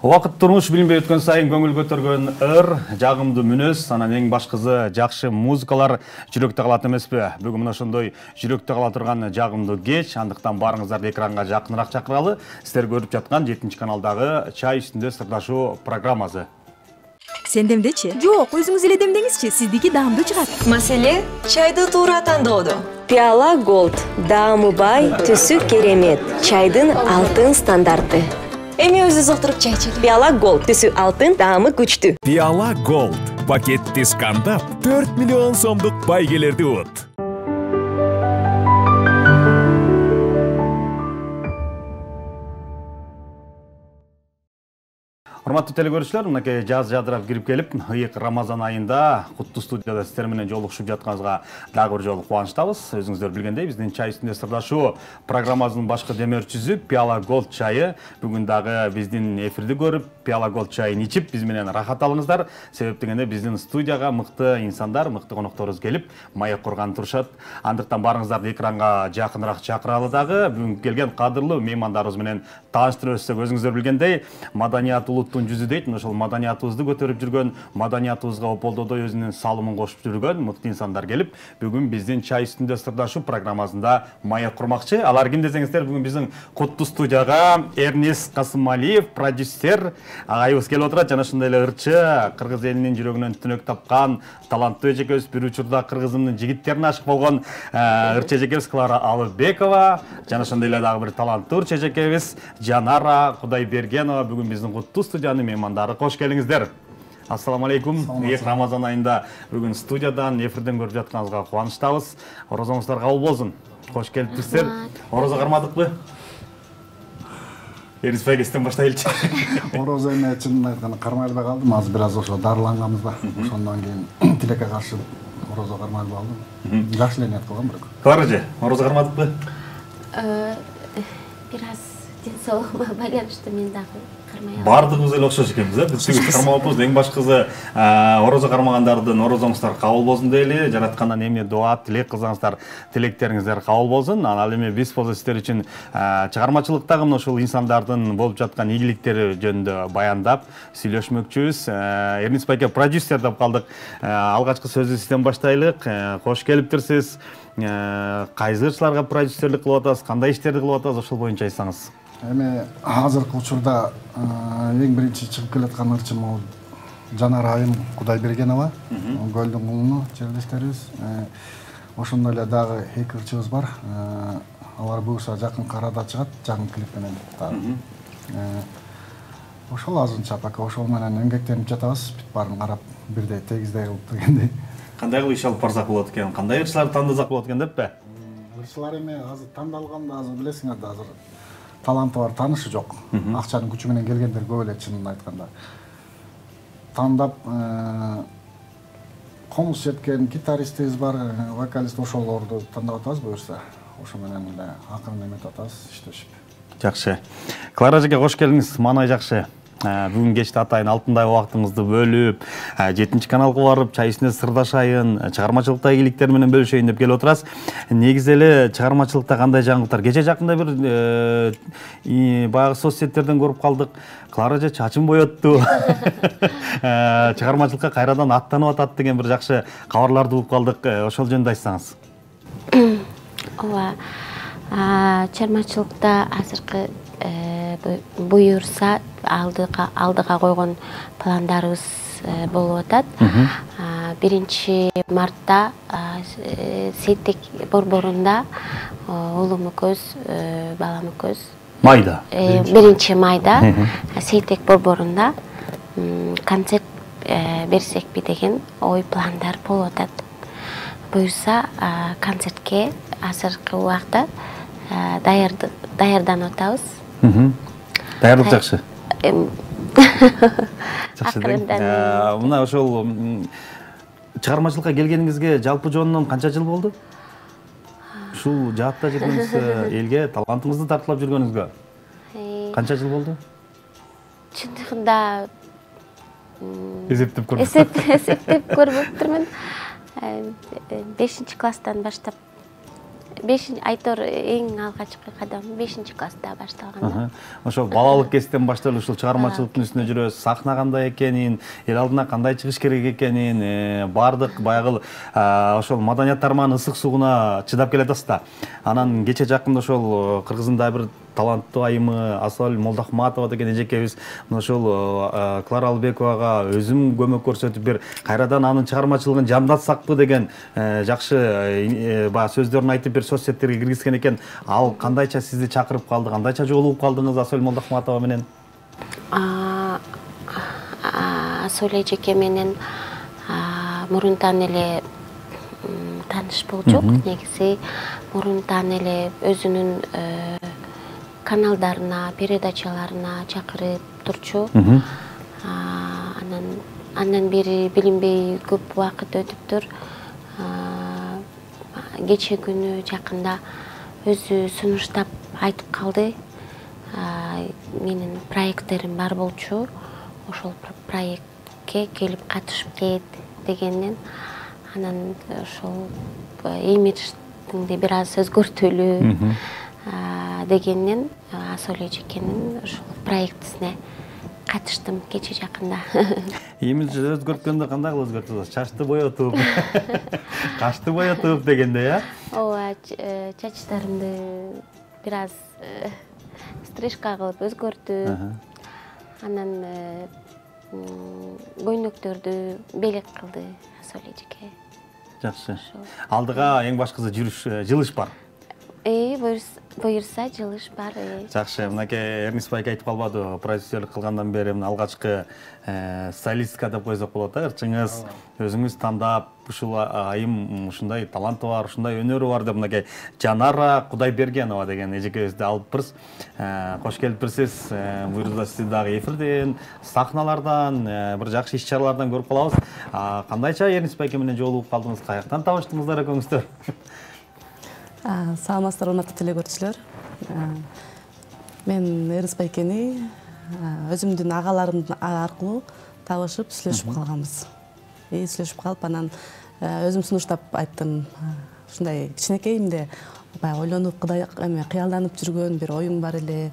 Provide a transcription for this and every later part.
Вакыт турмуш билинбей өткөн сайын көңүл көтөргөн жагымдуу мүнөз, анан эң башкысы жакшы музыкалар жүрөктө калат эмеспи? Бүгүн мына ошондой жүрөктө кала турган жагымдуу кеч, андыктан барыңыздарды экранга жакыныраак чакыралы. Сиздер көрүп жаткан 7-каналдагы чай үстүндө сырдашуу программасы. Сен демдечи? Жок, өзүңүз эле демдеңизчи, сиздики даамдуу чыгат. Маселе чайды туура тандоодо. Пиала Gold, даамы бай, түсү керемет. Чайдын алтын стандарты. Эми өзү зоктуруп чай ичели. Пиала Gold, түсү алтын, даамы күчтүү. Пиала Gold, пакетти скандап 4 миллион сомдук байгелерди ут. Урматтуу телекөрүүчүлөр, мынакей жаз жадырап кирип келип, ыйык Рамазан айында куттуу студияда сиздер менен жолугушуп жатканыбызга дагы бир жолу кубанычтабыз. Өзүңүздөр билгендей, биздин чай үстүндө сырдашуу программасынын башкы демөөрчүсү Пиала Gold чайы. Бүгүн дагы биздин эфирди көрүп, Пиала Gold чайын ичип, биз менен рахат алыңыздар. Себеп дегенде биздин студияга мыкты инсандар, мыкты конокторубуз келип, маек курган турушат. Андыктан барыңыздарды экранга жакыныраак чакыралы дагы. Бүгүн келген кадырлуу меймандарыбыз менен тааныштырып өтсөк, өзүңүздөр билгендей, маданият жүзү дейт, ошол маданиятыбызды көтөрүп жүргөн, маданиятыбызга ополдодой өзүнүн салымын кошуп жүргөн мыкты инсандар келип, бүгүн биздин чай үстүндө сырдашуу программасында маек курмакчы. Алар ким десеңиздер, бүгүн биздин куттуу студияга Эрнис Касымалиев, продюсер агайыбыз келип отурат. Жана ошондой эле ырчы, кыргыз элинин жүрөгүнөн түнөк тапкан, таланттуу эжекебиз, бир учурда кыргызымдын жигиттерине ашык болгон ырчы эжекебиз Клара Алыбекова, жана ошондой эле дагы бир таланттуу ырчы эжекебиз Жанара Кудайбергенова бүгүн биздин куттуу меймандары. Кош келиңиздер. Ассаламу алейкум. Рамазан айында бүгүн студиядан, эфирден көрүп жатканыңызга кубанычтабыз. Орозоңуздар кабыл болсун. Кош келиптирсиздер. Орозо кармадыкпы? Эрнис байке, сизден баштайлычы. Орозо эме чынын айтканда кармай элбей калдым. Азыр бир аз ошо дарыланганбыз да. Ошондон кийин тилекке каршы орозо кармай элбей калдым. Жакшы эле ниет кылгам бирок. Кларачы, орозо кармадыкпы? Бир аз ден соолугума байланыштуу мен дагы бардыгыбыз эле окшош экенбиз, э? Биз кармабаппыз. Эң башкысы орозо кармагандардын орозоңуздар кабыл болсун дейли. Жараткандан эми дуа, тилек кылсаңыздар, тилектериңиздер кабыл болсун. Ал эми биз болсо сиздер үчүн чыгармачылыктагы мына ушул инсандардын болуп жаткан ийгиликтери жөнүндө баяндап сүйлөшмөкчүбүз. Эрнис байке, продюсер деп калдык. Алгачкы сөздү сизден баштайлык. Кош келиптирсиз. Кайсы ырчыларга продюсерлик кылып атасыз, кандай иштерди кылып атасыз, ошол боюнча айтсаңыз. Эми азыркы учурда эң биринчи чыгып келаткан ырчым бул Жанара айым Кудайбергенова, Көлдүн кулуну жерлештерибиз. Ошондой эле дагы эки ырчыбыз бар. Алар буюрса жакын арада чыгат, жаңы клип менен. Ошол азырынча пока ошол менен эмгектенип жатабыз. Бүт баарын карап, бирдей тегиздей кылып дегендей. Кандай кылып иш алып барсак болот экен? Кандай ырчыларды тандасак болот экен деппи? Ырчылар эми азыр тандалганда азыр билесиңер да, азыр таланты бар, таанышы жок. Акчанын күчү менен келгендер көп эле, чынын айтканда. Тандап комуз жеткен гитаристибиз бар, вокалист, ошолорду тандап атабыз буюрса. Ошо менен эле акырын эметип атабыз, иштешип. Жакшы. Клара эжеке, кош келиңиз. Маанай жакшы. Бүгүн кечте атайын алтындай убактыңызды бөлүп, 7-каналга барып, чай үстүндө сырдашайын, чыгармачылыкта ийгиликтер менен бөлүшөйүн деп келип отурасыз. Негизи эле чыгармачылыкта кандай жаңылыктар? Кече жакында бир баягы соцсеттерден көрүп калдык. Клара эже чачын боyoтту. Чыгармачылыкка кайрадан аттанып атат деген бир жакшы кабарларды угуп калдык. Ошол жөнүндө айтсаңыз. Ооба. Чыгармачылыкта азыркы буюрса алдыга койгон пландарыбыз болуп атат. 1 мартта Сейтек борборунда уулум экөөбүз, балам экөөбүз Майда. 1 майда Сейтек борборунда концерт берсекпи деген ой пландар болуп атат. Буюрса концертке азыркы убакта даярданып атабыз. Даярдык жакшы. Жакшы. Мына ошол чыгармачылыкка келгениңизге жалпы жонунан канча жыл болду? Ушул жаатта жүргөнүңүз, элге талантыңызды тартуулап жүргөнүңүзгө канча жыл болду? Чындыгында эсептеп көрбөп. Эсептеп көрбөптүрмүн. 5-класстан баштап Айтор эң алгачкы кадам 5-класста башталган. Ошол балалык кезден баштап ушул чыгармачылыктын үстүнө жүрөбүз. Сахна кандай экенин, эл алдына кандай чыгыш керек экенин, бардык баягы ошол маданият тармагынын ысык сууна чыдап келатасыз да. Анан кече жакында ошол Кыргыздын да бир таланттуу айымы Асыл Молдахматова деген эжекебиз ошол Клара Албековага өзүм көмөк көрсөтүп бир кайрадан анын чыгармачылыгын жандатсакпы деген жакшы баягы сөздөрүн айтып бир соцсеттерге киргизген экен. Ал кандайча сизди чакырып калды, кандайча жолугуп калдыңыз Асыл Молдахматова менен? Асыл эжеке менен мурунтан эле тааныш болчук. Негизи мурунтан эле өзүнүн каналдарына, передачаларына чакырып турчу. Андан бери билинбей көп убакыт өтүптүр. Кече күнү жакында өзү сунуштап айтып калды. Менин проекттерим бар болчу. Ошол проектке келип катышып кет дегенден анан ошол имидждинди бир аз өзгөртөлү дегенден Асыл эжекенин ошол проектисине катыштым кече жакында. Имидж өзгөрткөндө кандай кылып өзгөртөсүз? Чачты боетуп, кашты боетуп дегенде, Ооба, чачтарымды бир аз стрижка кылып өзгөртүп, анан көйнөктөрдү белек кылды Асыл эжеке. Жакшы. Алдыга эң башкысы жылыш бар. Буюрса жылыш бар. Жакшы, мынакей Эрнис байке айтып калбады, продюсерлик кылгандан бери алгачкы стилистика деп койсок болот, ырчыңыз, өзүңүз тандап, ушул айым ушундай таланты бар, ушундай өнөрү бар деп мынакей Жанара Кудайбергенова деген эжекебизди алыппырсыз. Кош келипсиз. Буюрса сизди дагы эфирден, сахналардан, бир жакшы иш-чаралардан көрүп калабыз. Кандайча Эрнис байке менен жолугуп калдыңыз, каяктан табыштыңыздар экөөңүздөр? Саламатсыздар, урматтуу телекөрүүчүлөр. Мен Эрнис байкени өзүмдүн агаларым аркылуу табышып, сүйлөшүп калганбыз. Сүйлөшүп калып, анан өзүм сунуштап айттым. Ушундай кичинекейимде баягы ойлонуп, кыялданып жүргөн бир оюм бар эле.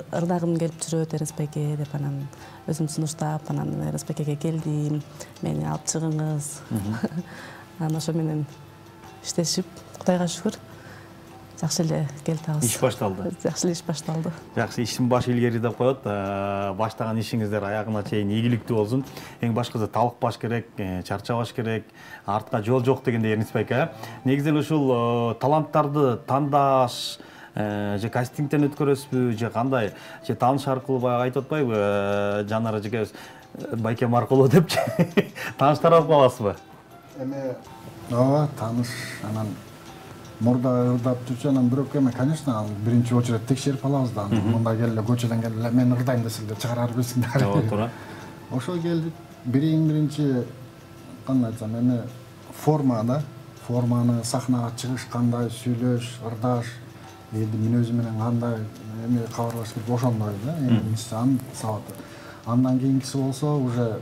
Ырдагым келип жүрөт Эрнис байке деп анан өзүм сунуштап, анан Эрнис байкеге келдим. Мени алып чыгыңыз. Анан ошо менен иштешип, Кудайга шүгүр, жакшы эле келатабыз. Иш башталды. Жакшы эле иш башталды. Жакшы, иштин башы илгери деп коет. Баштаган ишиңиздер аягына чейин ийгиликтүү болсун. Эң башкысы талыкпаш керек, чарчабаш керек, артка жол жок дегенде Эрнис байке. Негизинен ушул таланттарды тандаш, же кастингден өткөрөсүзбү, же кандай, же тааныш аркылуу баягы айтып атпайбы, Жанара эжекебиз байкем аркылуу депчи тааныштар алып каласызбы? Ооба, тааныш, анан мурда ырдап жүрчү, анан бирок конечно, биринчи очередь текшерип алабыз да. Мында келе көчөдөн келе мен ырдайм десеңдер чыгара бербейсиңдер. Ооба, туура. Ошол келип, биринчи кандай айтсам, форманы сахнага чыгыш кандай, сүйлөш, ырдаш, элдин мүнөзү менен кандай кабарлаш керек, ошондой да. Эң сабаты. Андан кийинкиси болсо уже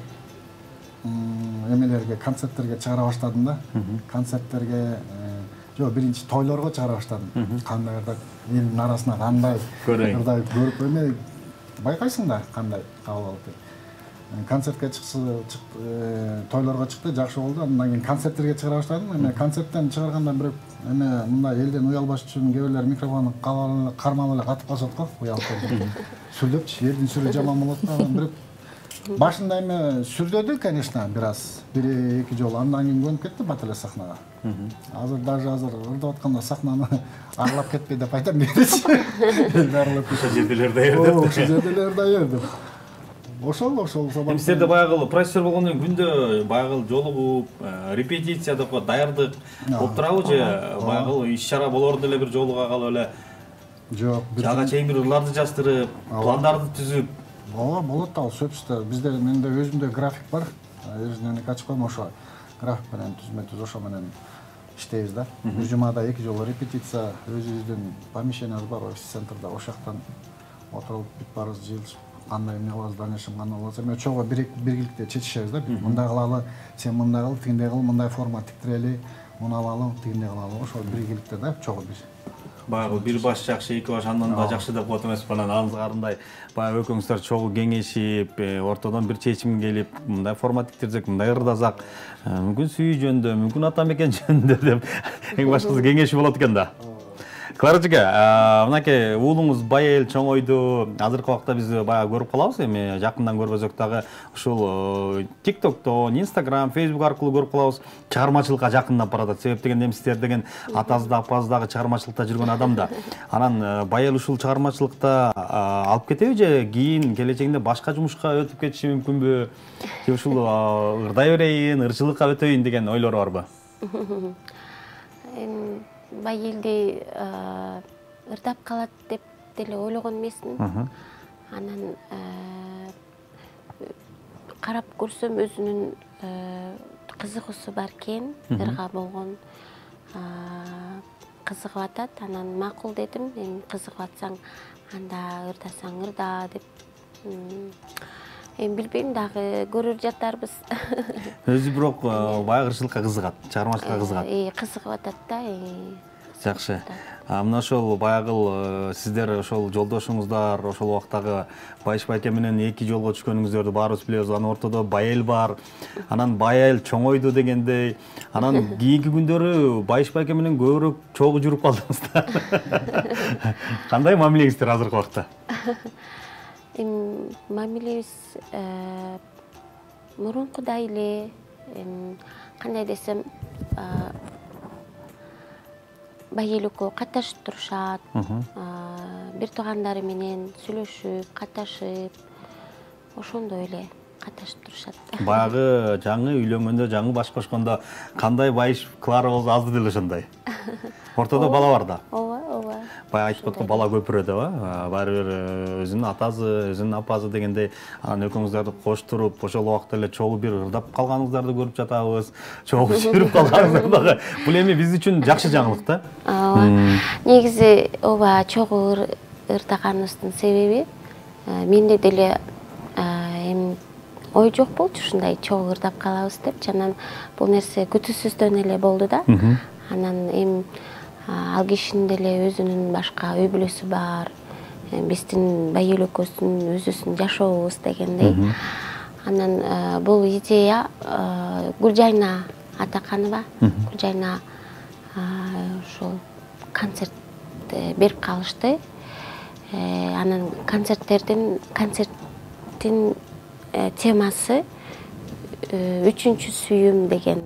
эмелерге, концерттерге чыгара баштадым да. Концерттерге, биринчи тойлорго чыгара баштадым. Кандай ырдап, элдин арасына кандай ырдап көрүп байкайсың да, кандай кабыл алып. Концертке чыксы, тойлорго чыкты, жакшы болду. Андан кийин концерттерге чыгара баштадым. Концерттен чыгаргандан бирок мындай элден уялбаш үчүн кээ бирлер микрофону кармап эле катып калышат го, уялып кетип. Сүрдөпчү, элдин сүрү жаман болот да. Бирок башында сүрдөдү, конечно, бир аз, бир-эки жолу. Андан кийин көнүп кетти бат эле сахнага. Азыр ырдап атканда сахнаны арлап кетпей деп айтам дейчи. Ошол жерделер даяр деп. Ошол жерделер даяр деп. Ошол сабак. Сиздерде баягы продюсер болгондон кийин күндө баягы жолугуп, репетиция деп коет, даярдык болуп турабы же баягы иш-чара болорун эле бир жолуга калып эле? Жок, Жага чейин бир ырларды жаздырып, пландарды түзүп. Ооба, болот да, ал сөзсүз. Бизде менде өзүмдө график бар. Өзүнөн ачып коем, ошо график менен түзмө-түз ошо менен иштейбиз да. Бир жумада 2 жолу репетиция, өзүбүздүн помещениябыз бар, офис-центрда, ошоктон отуруп бүт барыбыз жыйылышып, кандай эмне кылабыз, дальнейшем кандай болсо, эми чогуу биргиликте чечишебиз да. Мындай кылалы, сен мындай кыл, тигиндей кыл, мындай форма тиктирели, муну алалы, тигиндей кылалы, ошол биргеликте да чогуу бир. Баягы бир баш жакшы, эки баш андан да жакшы деп коет эмеспи? Анан аңыз карындай баягы экөөңүздөр чогуу кеңешип, ортодон бир чечим келип, мындай формат тиктирсек, мындай ырдасак, мүмкүн сүйүү жөнүндө, мүмкүн ата мекен жөнүндө деп эң башкысы кеңеши болот экен да. Клара эже, мынакей уулуңуз Байел чоңойду. Азыркы убакта биз баягы көрүп калабыз, эми жакындан көрбөсөк дагы ушул TikToктон, Instagram, Facebook аркылуу көрүп калабыз. Чыгармачылыкка жакындап баратат. Себеп дегенде сиздер деген атасы да, апасы дагы чыгармачылыкта жүргөн адам да. Анан Байел ушул чыгармачылыкта алып кетеби же кийин келечегинде башка жумушка өтүп кетиши мүмкүнбү? Же ушул ырдай берейин, ырчылыкка өтөйүн деген ойлор барбы? Байелди ырдап калат деп деле ойлогон эмесмин. Анан карап көрсөм өзүнүн кызыгуусу бар экен, ырга болгон кызыгып атат. Анан макул дедим, эми кызыгып атсаң, анда ырдасаң ырда деп. Эми билбейм дагы көрөр жатарбыз. Өзү бирок баягы ырчылыкка кызыгат, чыгармачылыкка кызыгат. Кызыгып атат да. Жакшы. Мына ошол баягы сиздер ошол жолдошуңуздар ошол убактагы Байыш байке менен эки жолго түшкөнүңүздөрдү баарыбыз билебиз. Анын ортодо Байел бар. Анан Байел чоңойду дегендей. Анан кийинки күндөрү Байыш байке менен көбүрөөк чогуу жүрүп калдыңыздар. Кандай мамилеңиздер азыркы убакта? Мамилебиз мурункудай эле, кандай десем, Байел экөө катташып турушат, бир туугандары менен сүйлөшүп, катташып, ошондой эле катташып турушат. Баягы жаңы үйлөнгөндө, жаңы баш кошкондо кандай Байыш Клара болсо азыр деле ошондой. Ортодо бала бар да. Ооба. Баягы айтып аткан бала көпүрө деп, баары бир өзүнүн атасы, өзүнүн апасы дегендей, анан экөөңүздөрдү коштуруп, ошол убакта эле чогуу бир ырдап калганыңыздарды көрүп жатабыз, чогуу жүрүп калганыңыздар дагы. Бул эми биз үчүн жакшы жаңылык да. Негизи ооба чогуу ырдаганыбыздын себеби менде деле эми ой жок болчу ушундай чогуу ырдап калабыз деп. Анан бул нерсе күтүүсүздөн эле болду да. Анан эми ал кишинин деле өзүнүн башка үй бүлөсү бар. Биздин Байел экөөбүздүн өзүбүздүн жашообуз дегендей. Анан бул идея Гүлжайна Атаканова, Гүлжайна ошол концерт берип калышты. Анан концерттин темасы үчүнчү сүйүм деген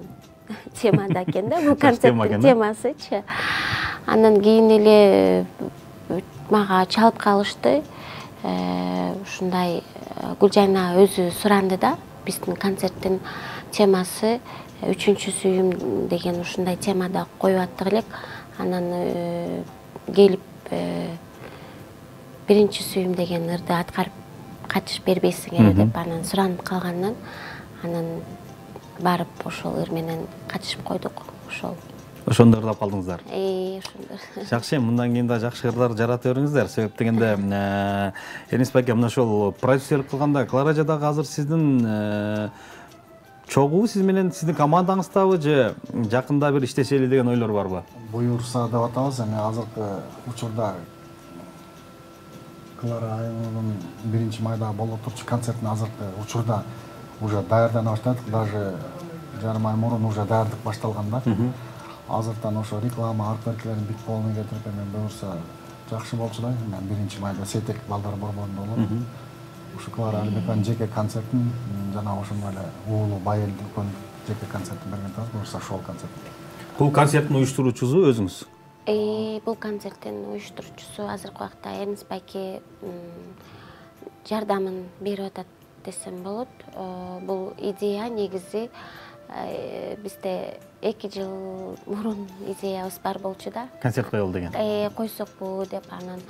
темада экен да, бул концерттин темасычы. Анан кийин эле мага чалып калышты. Ушундай Гүлжайна өзү суранды да, биздин концерттин темасы үчүнчү сүйүм деген ушундай темада коюп аттык элек. Анан келип биринчи сүйүм деген ырды аткарып катыш бербейсиңер деп анан суранып калгандан анан барып ошол ыр менен катышып койдук. Ошондо ырдап калдыңыздар. Ошондор. Жакшы, мындан кийин да жакшы ырдар жарата бериңиздер. Себеп дегенде Энис байке мына ошол продюсерлик кылганда Клара эже дагы азыр сиздин чогуу сиз менен сиздин командаңыздабы же жакында бир иштешели деген ойлор барбы? Буюрса деп атабыз. Эми азыркы учурда Клара айылынын 1-майда болуп турчу концертин азыркы учурда уже даярдана баштадык. Даже жарым ай мурун уже даярдык башталган да. Азыртан ошо реклама аркыларын бүт полный кетирип, эми буюрса жакшы болчу да. 1-майда Сетек балдар борборунда болот. Ушу Клара Алибекованын жеке концертин жана ошондой эле уулу Байелдин жеке концертин берген атабыз. Буюрса ошол концерт. Бул концерттин уюштуруучусу өзүңүз? Бул концерттин уюштуруучусу азыркы убакта Энис байке жардамын берип атат десем болот. Бул идея негизи бизде 2 жыл мурун идеябыз бар болчу да. Концерт коелу деген. Койсокпу деп анан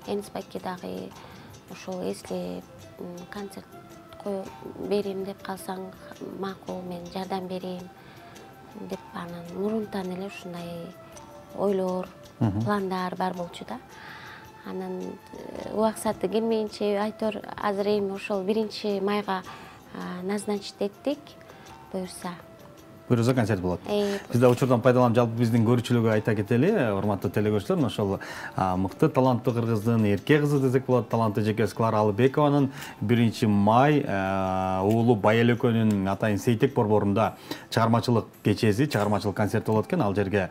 Энис байке дагы ошол если концерт берейин деп калсаң макул, мен жардам берейин деп анан мурунтан эле ушундай ойлор, пландар бар болчу да. Анан убакыты келмейинче айтор азыр эми ошол 1-майга назначить эттик. Буюрса Буйруза концерт болот. Биз да учурдан пайдаланып жалпы биздин көрүүчүлөргө айта кетели, урматтуу телекөрүүчүлөр, ошол мыкты таланттуу кыргыздын эрке кызы десек болот, таланттуу жекес Клара Алыбекованын 1 май уулу Байел экөөнүн атайын Сейтек борборунда чыгармачылык кечеси, чыгармачылык концерти болот экен. Ал жерге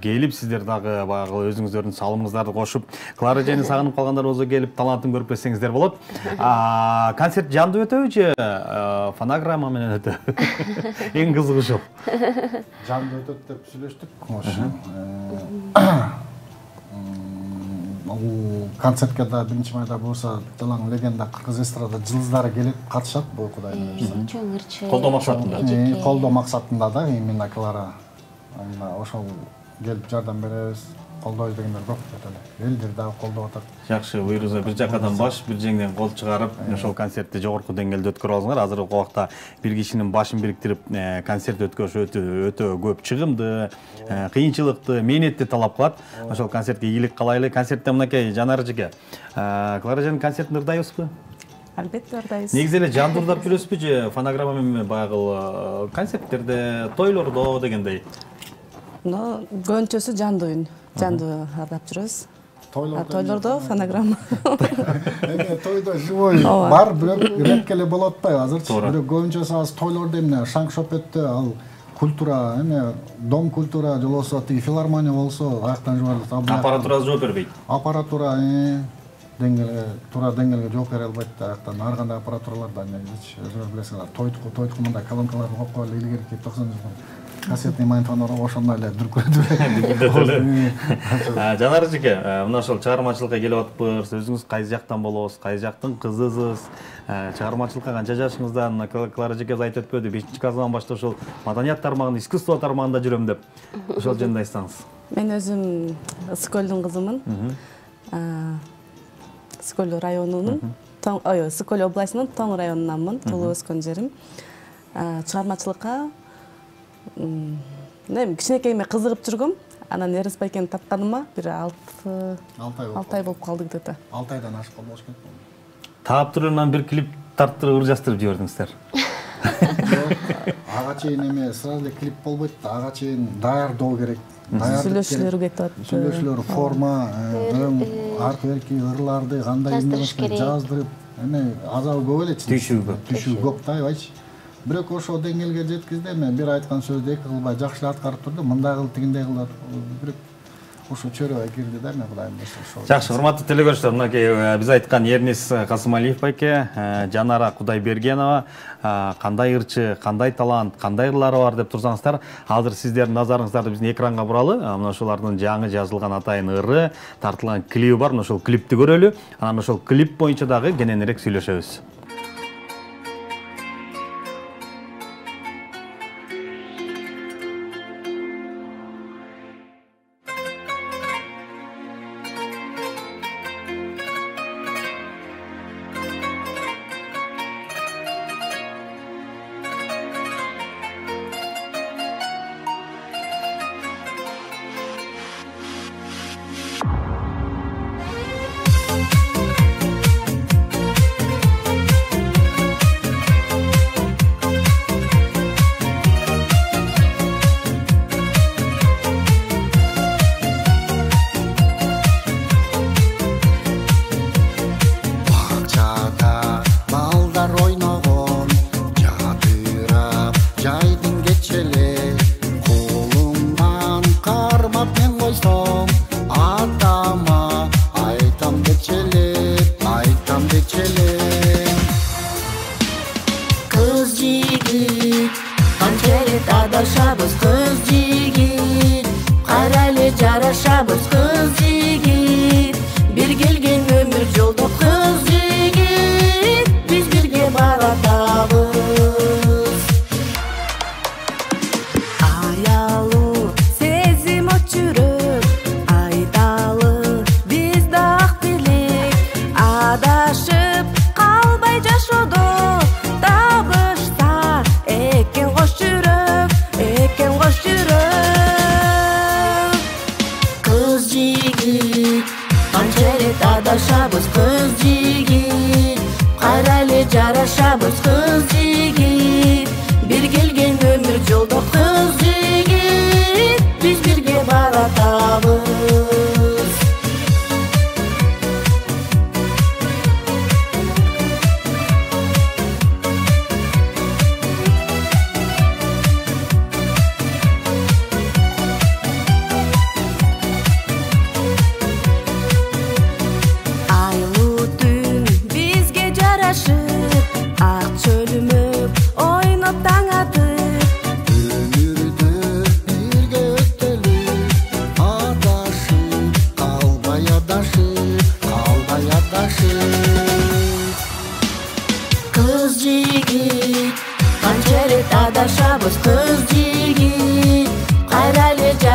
келип, сиздер дагы баягы өзүңүздөрдүн салымыңыздарды кошуп, Клара эжени сагынып калгандар болсо келип талантын көрүп кетсеңиздер болот. Концерт жанды өтөбү же фонограмма менен өтөбү? Эң кызыгышуу. Жанды өтөт деп сүйлөштүк. Бул концертке да 1 майда болса, талаң легенда кыргыз эстрада жылдыздары келип катышат, бул Кудай буйрса. Чоң ырчы. Колдоо максатында. Колдоо максатында да именно Клара. Ошол келип жардам беребиз. Колдойбуз дегендер көп эле. Элдер дагы колдоп атат. Жакшы, буйруза бир жакадан баш, бир жеңден кол чыгарып, ошол концертти жогорку деңгээлде өткөрүп алыңыздар. Азыркы убакта бир кишинин башын бириктирип, концерт өткөрүш өтө көп чыгымды, кыйынчылыкты, мээнетти талап кылат. Ошол концертке ийгилик каалайлы. Концертте мынакей Жанар эжеге, Клара эженин концертин ырдайбызбы? Албетте ырдайбыз. Негизи эле жанды ырдап жүрөсүзбү же фонограмма менен баягы концерттерде, тойлордо дегендей? Көбүнчөсү жанды үн. Жанды ырдап жүрөбүз. Тойлордо фонограмма. Тойдо живой бар, бирок редко эле болуп атпайбы азырчы. Бирок көбүнчөсү азыр тойлордо эмне шаң шопетте ал культура, эме дом культура же болбосо тиги филармония болсо, аяктан жубайлап. Аппаратура жооп бербейт. Аппаратура деңгээлге, туура деңгээлге жооп бере албайт да, аяктан ар кандай аппаратуралар да негизи өзүңөр билесиңер. Тойтку мындай колонкаларды коюп койгон илгерки 90-жылдын кассетный магнитофондор ошондой эле дүркүрөтүп. Жанар эжеке, мына ошол чыгармачылыкка келип атыппыз. Өзүңүз кайсы жактан болосуз, кайсы жактын кызысыз? Чыгармачылыкка канча жашыңызда? Клара эжеке айтып өтпөдү, 5-классынан баштап ошол маданият тармагында, искусство тармагында жүрөм деп. Ошол жөнүндө айтсаңыз. Мен өзүм Скөлдүн кызымын. Скөл районунун, Скөл областынын Тоң районунанмын, туулуп өскөн жерим. Чыгармачылыкка кичинекейиме кызыгып жүргөм. Анан Эрис байкени тапканыма бир 6 ай болуп калды где-то. 6 айдан ашык болуш керек. Таап тургандан бир клип тарттырып ыр жаздырып жибердиңиздер. Ага чейин эме сразу эле клип болбойт да, ага чейин даярдоо керек. Сүйлөшүүлөр кетип атты. Сүйлөшүүлөр, форма, арт берки ырларды кандай жаздырып, эме азабы көп эле. Түшүү көп да, айбайчы. Бирок ошол деңгээлге жеткизди, эме бир айткан сөздү эки кылбай жакшы аткарып турду. Мындай кыл, тигиндей кыл. Бирок ошо чөйрөбөй кирди да, эме Кудайым берсе ошол. Жакшы, урматтуу телекөрүүчүлөр, мынакей биз айткан Эрнис Касымалиев байке, Жанара Кудайбергенова кандай ырчы, кандай талант, кандай ырлары бар деп турсаңыздар, азыр сиздердин назарыңыздарды биздин экранга буралы. Мына ошолардын жаңы жазылган атайын ыры, тартылган клиби бар. Ошол клипти көрөлү. Анан ошол клип боюнча дагы кененирээк сүйлөшөбүз. Adashamiz qiz yigit, qarali jarashamiz qiz yigit, bir kelgan ömür yo'lda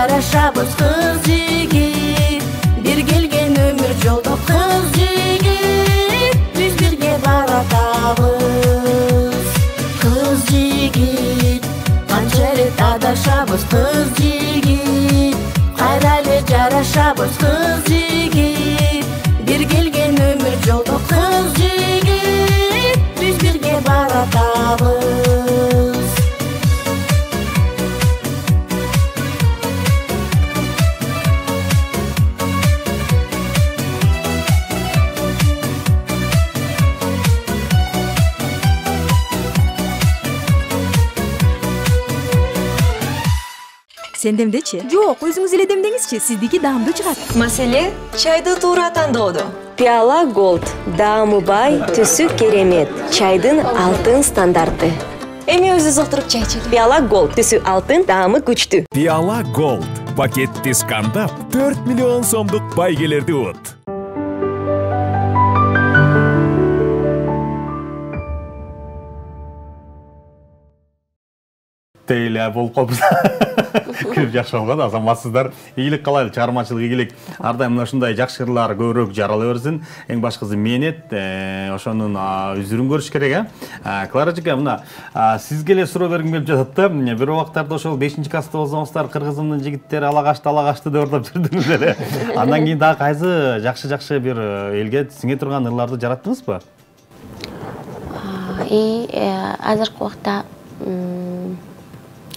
жарашабыз кыз жигит, бир келген өмүр жолдо кыз жигит, биз бирге баратабыз. Кыз жигит, канча ирет адашабыз кыз жигит, кайра эле жарашабыз кыз жигит, бир келген өмүр жолдо кыз жигит, биз бирге баратабыз. Сен демдечи? Жок, өзүңүз эле демдеңизчи, сиздики даамдуу чыгат. Маселе чайды туура тандоодо. Пиала Голд даамы бай, түсү керемет. Чайдын алтын стандарты. Эми өзүңүз отуруп чай ичели. Пиала Голд түсү алтын, даамы күчтүү. Пиала Голд пакетти скандап 4 миллион сомдук байгелерди от. Тейле болуп калыпсыз. Көп жакшы болгон, азаматсыздар. Ийгилик каалайлы, чыгармачылык ийгилик. Ар дайым мына ушундай жакшы кырлар көбүрөөк жарала берсин. Эң башкысы мээнет, ошонун үзүрүн көрүш керек, Клара эжеке, мына сизге эле суроо бергим келип жатат да. Бир убактарда ошол 5-класста болсоңуздар, кыргызымдын жигиттери ала кашты деп орлоп жүрдүңүз эле. Андан кийин дагы кайсы жакшы бир элге сиңе турган ырларды жараттыңызбы? Азыркы убакта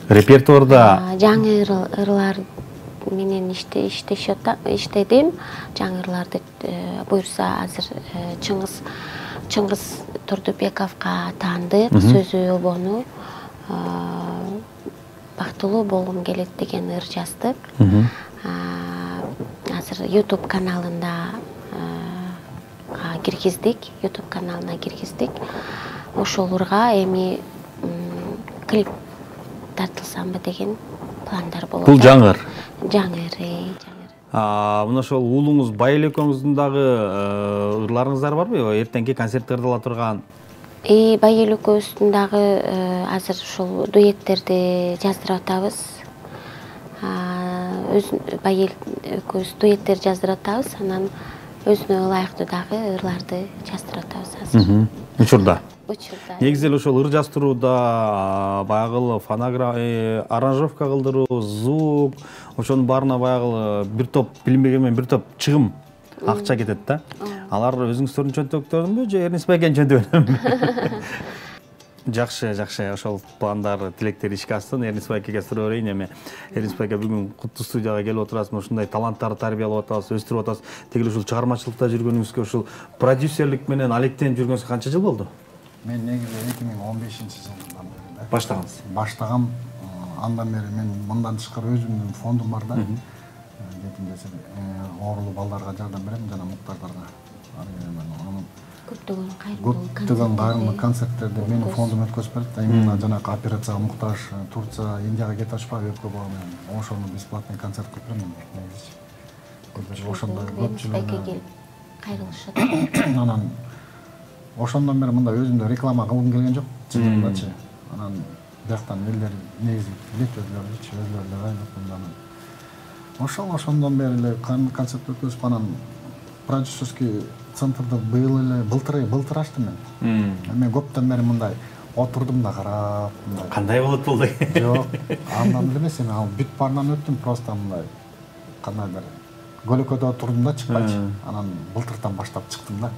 Репертуарда жаңы ырлар менен иштедим. Жаңы ырларды буюрса азыр Чыңгыз Турдубековго таандык, сөзү обону бактылуу болгум келет деген ыр жаздык. Азыр YouTube каналына киргиздик. Ошол ырга эми клип тартылсамбы деген пландар болот. Бул жаңыр. Жаңыр. Мына ошол уулуңуз Байыл экөөңүздүн дагы ырларыңыздар барбы? Эртеңки концерттерде ала турган. Байыл экөөбүздүн дагы азыр ушул дуэттерди жаздырып атабыз. Байыл экөөбүз дуэттер жаздырып атабыз, анан өзүнө ылайыктуу дагы ырларды жаздырып атабыз азыр. Учурда. Негизи эле ошол ыр жаздырууда баягы аранжировка кылдыруу, звук, ошонун баарына баягы бир топ билинбеген бир топ чыгым акча кетет да. Алар өзүңүздөрдүн чөнтөктөрүнбү же Эрнис байкенин чөнтөгүнүнбү? Жакшы, ошол пландар, тилектер ишке ашсын. Эрнис байкеге суроо берейин эми. Эрнис байке бүгүн куттуу студияга келип отурасыз, ушундай таланттарды тарбиялап атабыз, өстүрүп атабыз. Тегил ушул чыгармачылыкта жүргөнүңүзгө, ушул продюсерлик менен алектенип жүргөнүзгө канча жыл болду? Мен негизи 2015-жылдан бери баштагансыз. Баштагам. Андан бери мен мындан тышкары өзүмдүн фондум бар да. Жетим жашар оорулуу балдарга жардам берем жана муктаждарга. Көптөгөн кайрымдуу концерттерди менин фондум өткөзүп берет. Именно жанагы операцияга муктаж Турция, Индияга кетип атышпайбы өлкө менен. Ошону бесплатный концерт кылып берем негизи. Ошондой көпчүлүк кайрылышат. Анан ошондон бери мындай өзүмдө реклама кылгым келген жок, чындыгындачы. Анан бияктан элдер негизи билет өзлөрү айныкмын. Ошондон бери эле концерт өткөзүп анан продюсерский центрди былтыр ачтым мен. Мен көптөн бери мындай отурдум да карап, мындай. Кандай болот болду? Жок, андан эмес, эми ал бүт баарынан өттүм, просто мындай кандайдыр көлөкөдө отурдум да чыкпайчы. Анан былтыртан баштап чыктым да.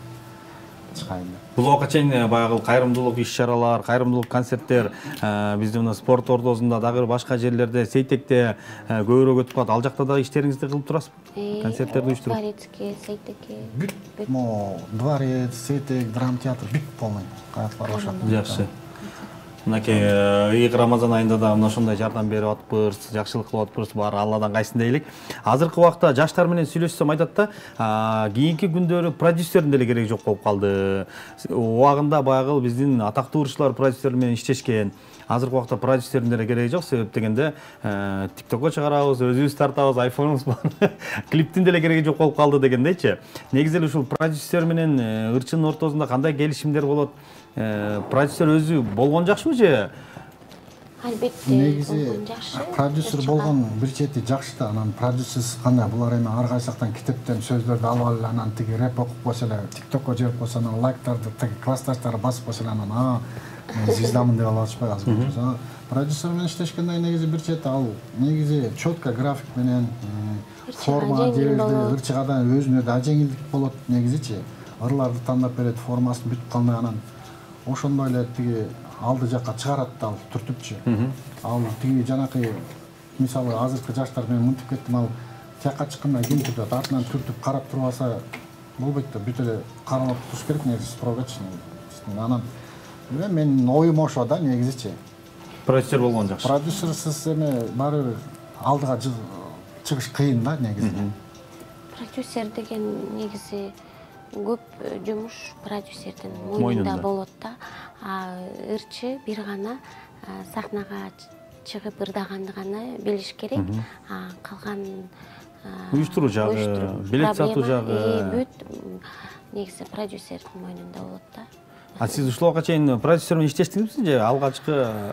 Бул убакка чейин баягы кайрымдуулук иш-чаралар, кайрымдуулук концерттер биздин мына спорт ордосунда дагы башка жерлерде, Сейтекте көбүрөөк өтүп калат. Ал жакта дагы иштериңизди кылып турасызбы? Концерттерди уюштуруп. Дворецке, Сейтекке. Бүт Дворец, Сейтек, драмтеатр бүт полный. Каяктар ошол. Жакшы. Мынакей ыйык Рамазан айында да мына ошондой жардам берип атпырсыз, жакшылык кылып атпырсыз, баары Алладан кайсын дейлик. Азыркы убакта жаштар менен сүйлөшсөм айтат да, кийинки күндөрү продюсердин деле кереги жок болуп калды. Убагында баягы биздин атактуу ырчылар продюсер менен иштешкен. Азыркы убакта продюсердин деле кереги жок, себеп дегенде TikTokко чыгарабыз, өзүбүз тартабыз, айфонубуз бар. Клиптин деле кереги жок болуп калды дегендейчи. Негизи эле ушул продюсер менен ырчынын ортосунда кандай келишимдер болот? Продюсер өзү болгон жакшыбы же Албетте, негизи жакшы. продюсер болгон бир чети жакшы да, анан продюсерсиз кандай булар эми ар кайсыктан китептен сөздөрдү алып алып анан тиги рэп окуп койсо эле, тиктокко жиберип койсо анан лайктарды тиги классташтары басып койсо эле анан звездамын деп алып атышпайбы азыр. Продюсер менен иштешкенде негизи бир чети ал негизи четко график менен форма дегенде ырчыга да өзүнө да жеңилдик болот негизичи. Ырларды тандап берет, формасын бүтүп калмай анан ошондой эле тиги алды жакка чыгарат да ал түртүпчү. Ал тиги жанакы мисалы азыркы жаштар мен мынтип кеттим, ал тияка чыкканда ким түртөт, артынан түртүп карап туруп алса болбойт да, бүт эле карап туруш керек негизи строгочно. Анан менин оюм ошо да негизичи. Продюсер болгон жакшы. Продюсерсиз эми баары бир алдыга чыгыш кыйын да негизи. Продюсер деген негизи көп жумуш продюсердин мойнунда болот да. Ырчы бир гана сахнага чыгып ырдаганды гана билиш керек. Калган уюштуруу жагы, билет сатуу жагы бүт негизи продюсердин мойнунда болот да. Сиз ушул убакка чейин продюсер менен иштештиңизби же алгачкы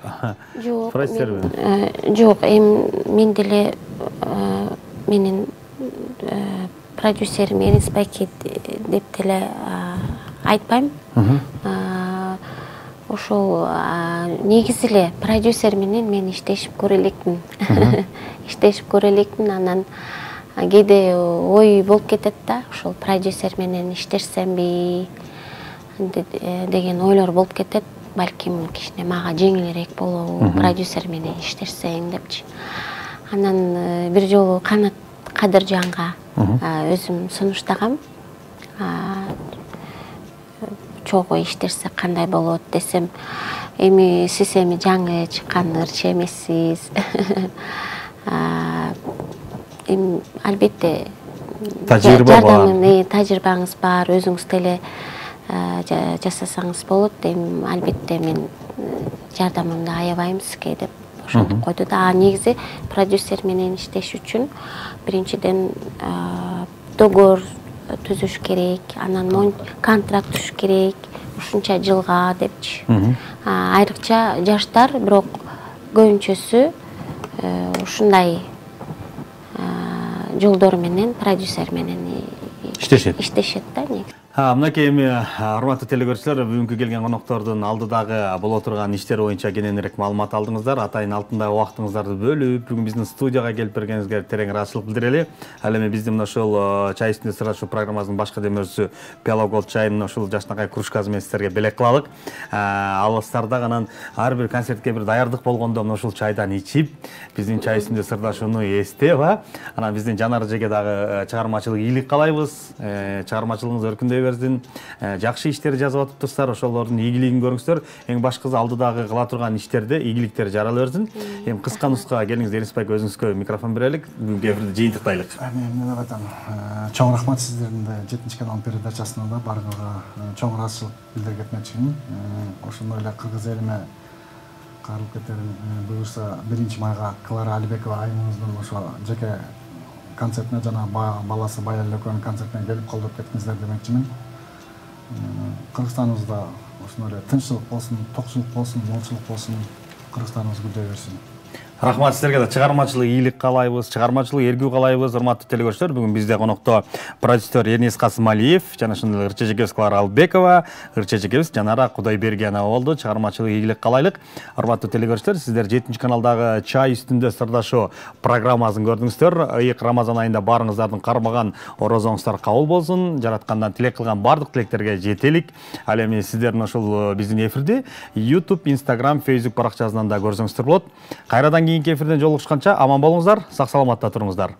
продюсерби? Жок, мен деле менин продюсерим Эрис Байке деп деле айтпайм. Ошол негизи эле продюсер менен мен иштешип көрө элекмин. Иштешип көрө элекмин, анан кээде ой болуп кетет да, ошол продюсер менен иштешсемби деген ойлор болуп кетет. Балким кичине мага жеңилирээк болобу продюсер менен иштешсең депчи. Анан бир жолу Канат Кадыржанга өзүм сунуштагам. Чогуу иштешсе кандай болот десем, эми сиз жаңы чыккан ырчы эмессиз. Албетте тажрыйбаңыз бар, өзүңүз деле жасасаңыз болот. Албетте мен жардамымды аябайм сизге деп ошентип койду да. Негизи продюсер менен иштеш үчүн биринчиден договор түзүш керек, анан контракт түзүш керек, ушунча жылга депчи. Айрыкча жаштар, бирок көбүнчөсү ушундай жолдор менен продюсер менен иштешет да. Мынакей эми урматтуу телекөрүүчүлөр, бүгүнкү келген коноктордун алдыдагы боло турган иштер боюнча кененирээк маалымат алдыңыздар. Атайын алтындагы убактыңыздарды бөлүп, бүгүн биздин студияга келип бергениңизге терең ыраазычылык билдирели. Ал эми биздин мына ушул чай үстүндө сырлашуу программасынын башкы демөөрчүсү Пиала Голд чайын ушул жашнакай кружкасы менен сиздерге белек кылалык. Алыстарда анан ар бир концертке бир даярдык болгондо мына ушул чайдан ичип, биздин чай үстүндө сырлашууну эстеп, анан биздин Жанар эжеге дагы чыгармачылык ийгилик каалайбыз. Чыгармачылыгыңыз өркүндөй берсин. Жакшы иштер жазып атыптырсыздар, ошолордун ийгилигин көрүңүздөр. Эң башкысы алдыдагы кыла турган иштерде ийгиликтер жарала берсин. Эми кыска нуска келиңиз, Эрис Байке, өзүңүзгө микрофон берелик. Бүгүнкү эфирди жыйынтыктайлык. Мен деп атам. Чоң рахмат сиздердин 7 канал передачасына да баргыга чоң ыраазычылык билдирип кетмекчимин. Ошондой эле кыргыз элиме каарылып кетерин буюрса 1-майга Клара Алибекова айымыбыздын ошо жеке концертине жана баласы Баял экөөнүн концертине келип колдоп кетиңиздер демекчимин. Кыргызстаныбызда ошондой эле тынччылык болсун, токчулук болсун, молчулук болсун, Кыргызстаныбыз гүлдөй берсин. Рахмат сиздерге да чыгармачылык ийгилик каалайбыз, чыгармачылык эргүү каалайбыз. Урматтуу телекөрүүчүлөр, бүгүн бизде конокто продюсер Эрнис Касымалиев жана ошондой ырчы эжекебиз Клара Албекова, ырчы эжекебиз Жанара Кудайбергенова болду. Чыгармачылык ийгилик каалайлык. Урматтуу телекөрүүчүлөр, сиздер 7 каналдагы чай үстүндө сырлашуу программасын көрдүңүздөр. Ыйык Рамазан айында баарыңыздардын кармаган орозоңуздар кабыл болсун. Жараткандан тилек кылган бардык тилектерге жетелик. Ал эми сиздердин ошол биздин эфирди YouTube, Instagram, Facebook баракчасынан да көрсөңүздөр болот. Кайрадан кийинки эфирден жолугушканча аман болуңуздар, сак саламатта туруңуздар.